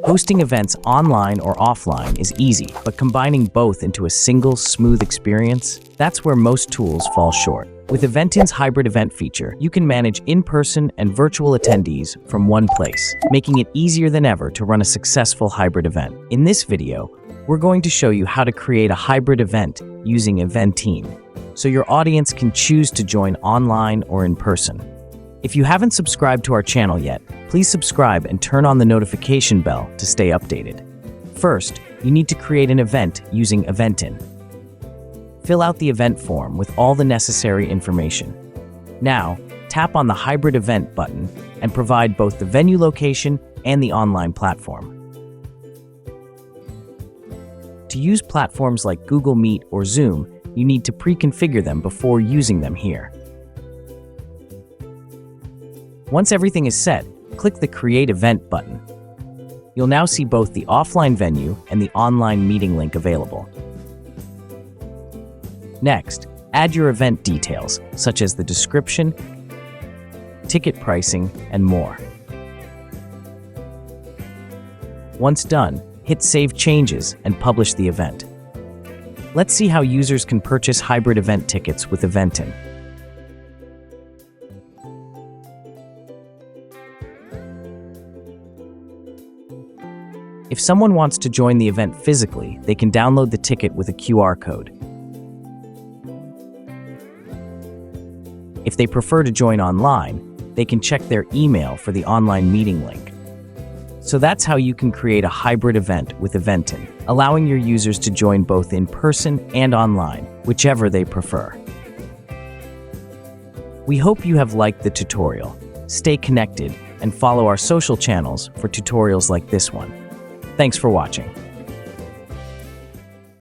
Hosting events online or offline is easy, but combining both into a single, smooth experience, that's where most tools fall short. With Eventin's hybrid event feature, you can manage in-person and virtual attendees from one place, making it easier than ever to run a successful hybrid event. In this video, we're going to show you how to create a hybrid event using Eventin, so your audience can choose to join online or in person. If you haven't subscribed to our channel yet, please subscribe and turn on the notification bell to stay updated. First, you need to create an event using Eventin. Fill out the event form with all the necessary information. Now, tap on the Hybrid Event button and provide both the venue location and the online platform. To use platforms like Google Meet or Zoom, you need to pre-configure them before using them here. Once everything is set, click the Create Event button. You'll now see both the offline venue and the online meeting link available. Next, add your event details, such as the description, ticket pricing, and more. Once done, hit Save Changes and publish the event. Let's see how users can purchase hybrid event tickets with Eventin. If someone wants to join the event physically, they can download the ticket with a QR code. If they prefer to join online, they can check their email for the online meeting link. So that's how you can create a hybrid event with Eventin, allowing your users to join both in person and online, whichever they prefer. We hope you have liked the tutorial. Stay connected and follow our social channels for tutorials like this one. Thanks for watching.